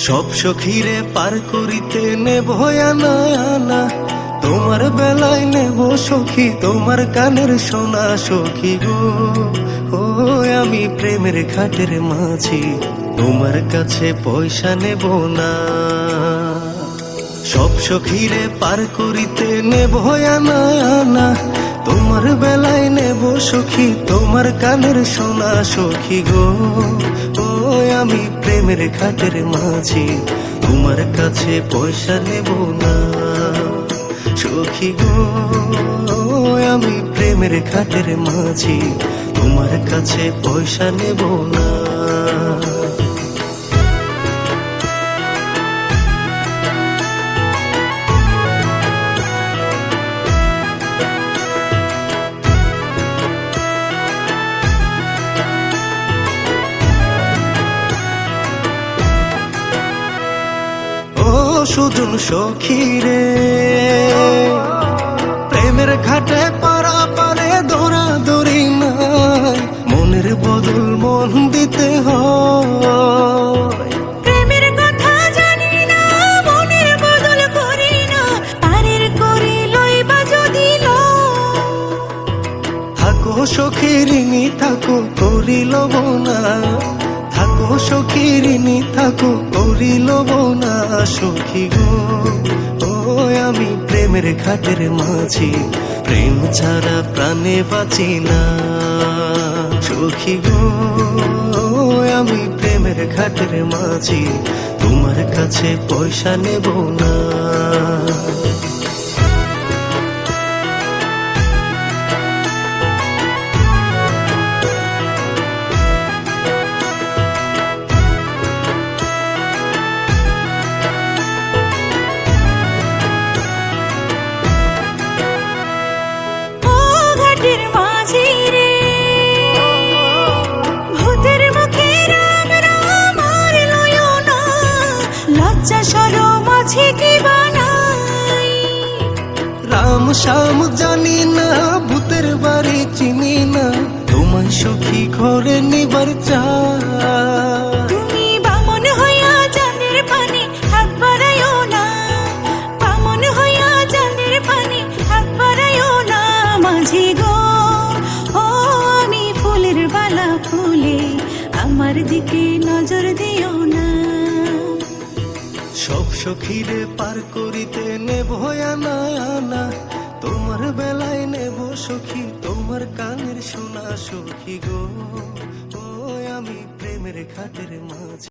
সব সখীরে পার করিতে নেব আনা আনা, তোমার বেলায় নেব সখী তোমার কানের সোনা সখী গো। ও আমি প্রেমের ঘাটের মাঝি, তোমার কাছে পয়সা নেব না। সব সখীরে পার করিতে নেব আনা আনা, তোমার বেলায় নেব সখী তোমার কানের সোনা সখী গো। ও আমি প্রেমের ঘাটের মাঝি, তোমার কাছে পয়সা নেব না সখী গো। আমি প্রেমের ঘাটের মাঝি, তোমার কাছে পয়সা নেব না। সুজন সখী রে, প্রেমের ঘাটে পারা পারে দৌড়া দৌড়ি নাই, মনের বদল মন দিতে হয়। প্রেমের কথা জানি না, মনের বদল করি না, পারের করি লইবা যদি থাকো সখী ঋণী থাকো করি লব না, থাকো সখী ঋণী থাকো করি লব না সখী গো। ও আমি প্রেমের ঘাটের মাঝি, প্রেম ছাড়া প্রাণে বাঁচি না সখী গো। আমি প্রেমের ঘাটের মাঝি, তোমার কাছে পয়সা নেব না। রাম শ্যাম জানি না, ভূতের বাড়ি চিনি না, তোমায় সখী ঘরে নিবার চাই। তুমি বামন হইয়া জানের পানি হাত বাড়াইও না, বামন হইয়া জানের পানি হাত বাড়াইও না মাঝি গো। ও আমি ফুলের বালা ফুলে, আমার দিকে নজর দিও না। সব সখীরে পার করিতে নেব আনা আনা, তোমার বেলায় নেব সখী তোমার কানের সোনা সখী গো। ও আমি প্রেমের ঘাটের মাঝি।